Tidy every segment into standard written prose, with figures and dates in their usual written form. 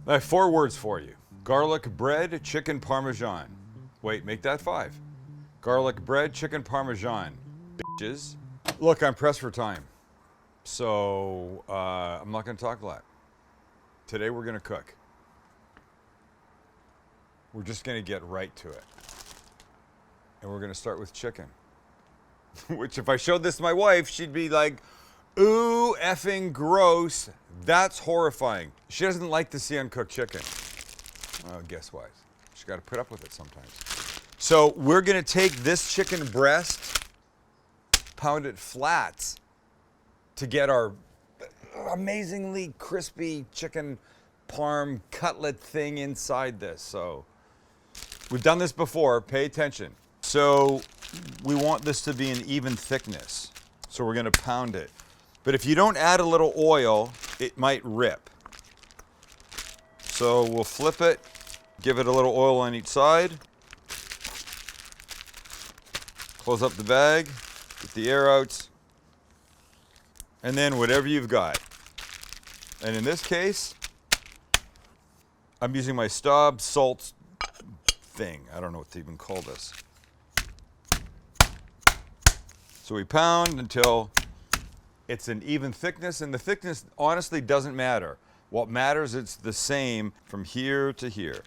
I have 4 words for you. Garlic bread, chicken parmesan. Wait, make that 5. Garlic bread, chicken parmesan. Bitches. Look, I'm pressed for time. So I'm not going to talk a lot. Today we're going to cook. We're just going to get right to it. And we're going to start with chicken. Which if I showed this to my wife, she'd be like, ooh, effing gross. That's horrifying. She doesn't like to see uncooked chicken. Well, guess what? She's got to put up with it sometimes. So we're going to take this chicken breast, pound it flat to get our amazingly crispy chicken parm cutlet thing inside this. So we've done this before. Pay attention. So we want this to be an even thickness. So we're going to pound it. But if you don't add a little oil, it might rip. So we'll flip it, give it a little oil on each side. Close up the bag, get the air out. And then whatever you've got. And in this case, I'm using my Staub salt thing. I don't know what to even call this. So we pound until it's an even thickness, and the thickness honestly doesn't matter. What matters, it's the same from here to here.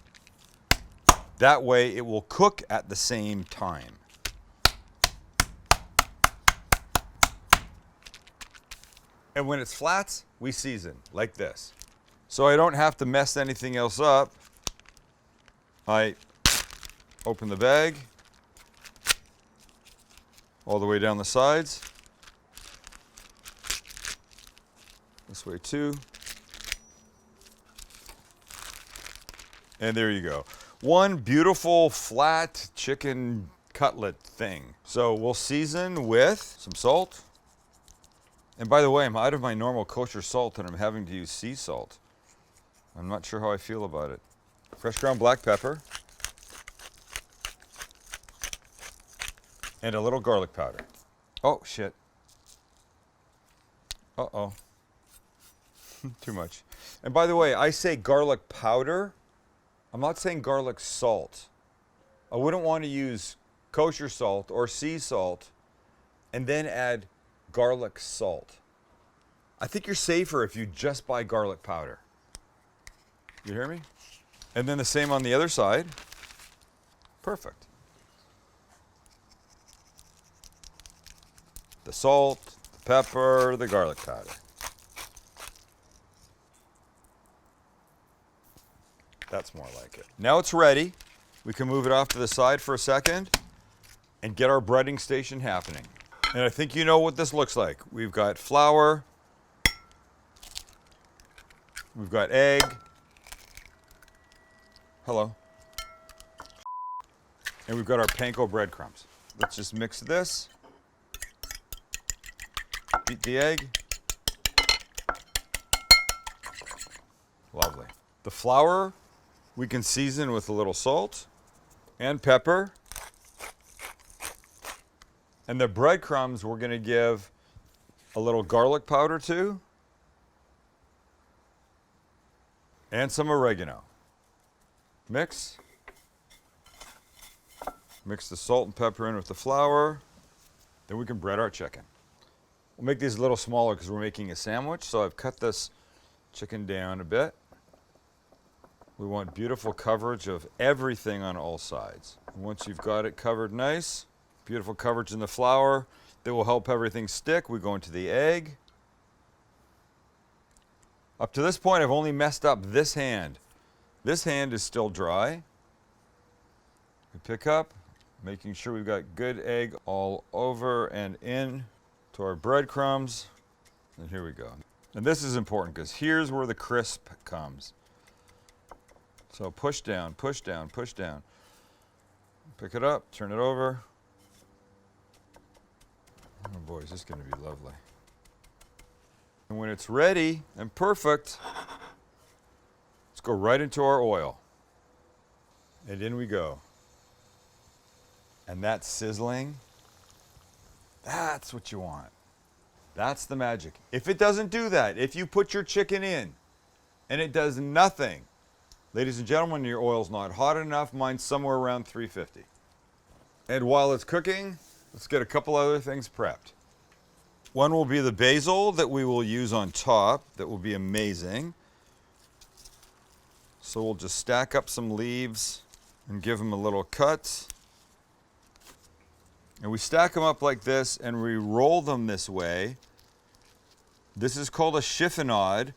That way it will cook at the same time. And when it's flat, we season like this. So I don't have to mess anything else up. I open the bag all the way down the sides. This way too. And there you go. One beautiful flat chicken cutlet thing. So we'll season with some salt. And by the way, I'm out of my normal kosher salt and I'm having to use sea salt. I'm not sure how I feel about it. Fresh ground black pepper. And a little garlic powder. Oh, shit. Uh-oh. Too much. And by the way, I say garlic powder. I'm not saying garlic salt. I wouldn't want to use kosher salt or sea salt and then add garlic salt. I think you're safer if you just buy garlic powder. You hear me? And then the same on the other side. Perfect. The salt, the pepper, the garlic powder. That's more like it. Now it's ready. We can move it off to the side for a second and get our breading station happening. And I think you know what this looks like. We've got flour. We've got egg. Hello. And we've got our panko breadcrumbs. Let's just mix this. Beat the egg. Lovely. The flour we can season with a little salt and pepper. And the breadcrumbs we're going to give a little garlic powder to. And some oregano. Mix. Mix the salt and pepper in with the flour. Then we can bread our chicken. We'll make these a little smaller because we're making a sandwich. So I've cut this chicken down a bit. We want beautiful coverage of everything on all sides. Once you've got it covered nice, beautiful coverage in the flour that will help everything stick, we go into the egg. Up to this point, I've only messed up this hand. This hand is still dry. We pick up, making sure we've got good egg all over and in to our breadcrumbs. And here we go. And this is important because here's where the crisp comes. So push down, push down, push down. Pick it up, turn it over. Oh boy, is this going to be lovely. And when it's ready and perfect, let's go right into our oil. And in we go. And that sizzling, that's what you want. That's the magic. If it doesn't do that, if you put your chicken in and it does nothing, Ladies and gentlemen, your oil's not hot enough. Mine's somewhere around 350. And while it's cooking, let's get a couple other things prepped. One will be the basil that we will use on top. That will be amazing. So we'll just stack up some leaves and give them a little cut. And we stack them up like this and we roll them this way. This is called a chiffonade.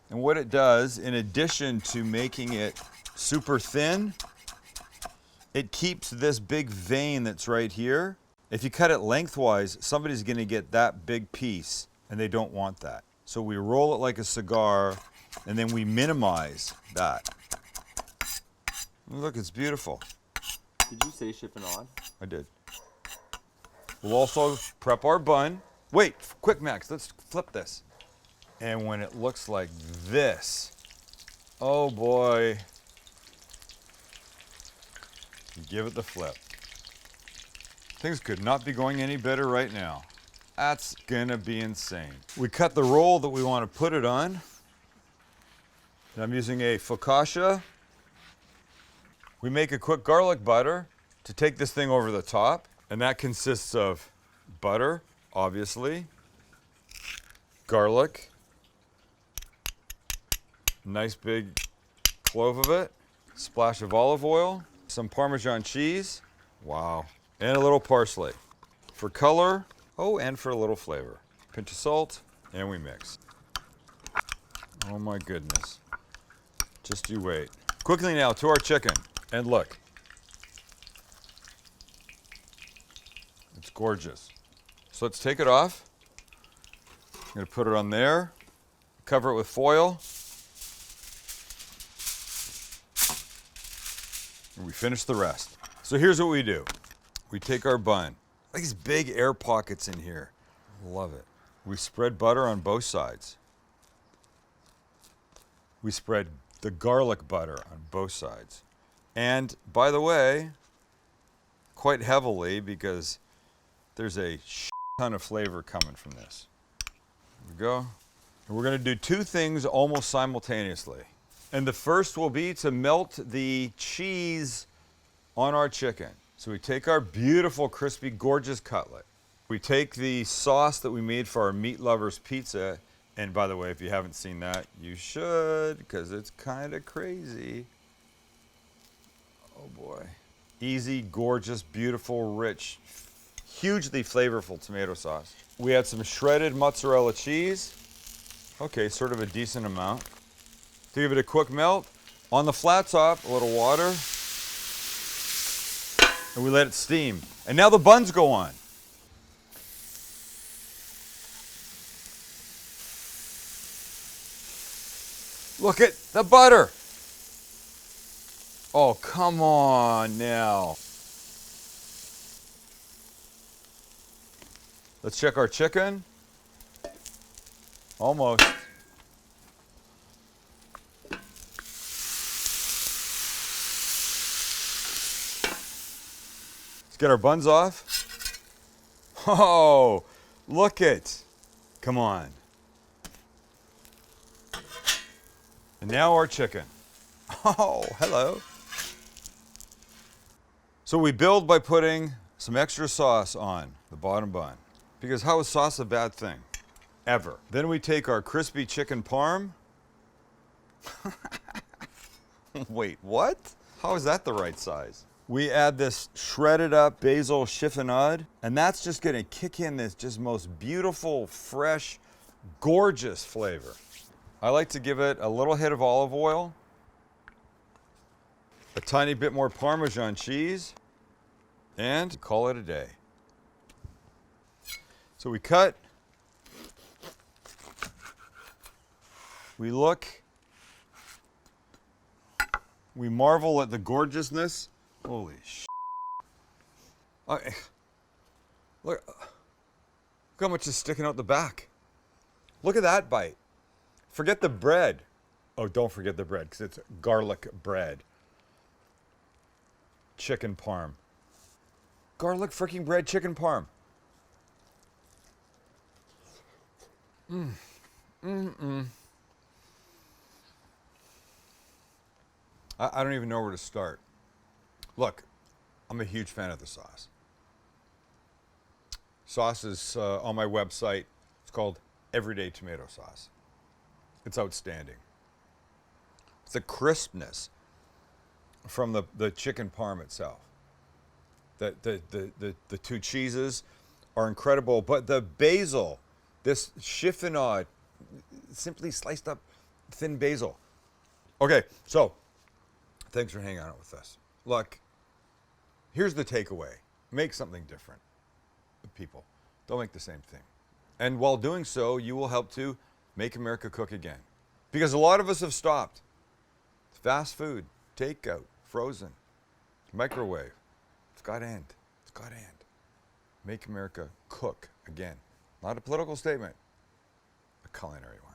And what it does, in addition to making it super thin, it keeps this big vein that's right here. If you cut it lengthwise, somebody's gonna get that big piece and they don't want that. So we roll it like a cigar and then we minimize that. Look, it's beautiful. Did you say chiffonade? I did. We'll also prep our bun. Wait, quick Max, let's flip this. And when it looks like this, oh boy, you give it the flip. Things could not be going any better right now. That's gonna be insane. We cut the roll that we want to put it on. And I'm using a focaccia. We make a quick garlic butter to take this thing over the top. And that consists of butter, obviously, garlic, nice big clove of it, splash of olive oil, some Parmesan cheese, wow, and a little parsley. For color, oh, and for a little flavor. Pinch of salt, and we mix. Oh my goodness. Just you wait. Quickly now to our chicken. And look. It's gorgeous. So let's take it off. I'm gonna put it on there, cover it with foil. And we finish the rest. So here's what we do. We take our bun. Like these big air pockets in here. Love it. We spread butter on both sides. We spread the garlic butter on both sides. And by the way, quite heavily because there's a ton of flavor coming from this. Here we go. And we're gonna do two things almost simultaneously. And the first will be to melt the cheese on our chicken. So we take our beautiful, crispy, gorgeous cutlet. We take the sauce that we made for our Meat Lovers pizza. And by the way, if you haven't seen that, you should, because it's kind of crazy. Oh boy. Easy, gorgeous, beautiful, rich, hugely flavorful tomato sauce. We add some shredded mozzarella cheese. Okay, sort of a decent amount. To give it a quick melt, on the flat top, a little water. And we let it steam. And now the buns go on. Look at the butter. Oh, come on now. Let's check our chicken. Almost. Let's get our buns off. Oh, look it. Come on. And now our chicken. Oh, hello. So we build by putting some extra sauce on the bottom bun. Because how is sauce a bad thing? Ever. Then we take our crispy chicken parm. Wait, what? How is that the right size? We add this shredded up basil chiffonade, and that's just gonna kick in this just most beautiful, fresh, gorgeous flavor. I like to give it a little hit of olive oil, a tiny bit more Parmesan cheese, and call it a day. So we cut, we look, we marvel at the gorgeousness. Holy sh**. Look how much is sticking out the back. Look at that bite. Forget the bread. Oh, don't forget the bread, because it's garlic bread. Chicken parm. Garlic freaking bread chicken parm. I don't even know where to start. Look, I'm a huge fan of the sauce. Sauce is on my website. It's called Everyday Tomato Sauce. It's outstanding. It's the crispness from the chicken parm itself. The two cheeses are incredible, but the basil, this chiffonade, simply sliced up thin basil. Okay, so thanks for hanging out with us. Look, here's the takeaway. Make something different. People, don't make the same thing. And while doing so, you will help to make America cook again. Because a lot of us have stopped. Fast food, takeout, frozen, microwave. It's got to end. It's got to end. Make America cook again. Not a political statement, a culinary one.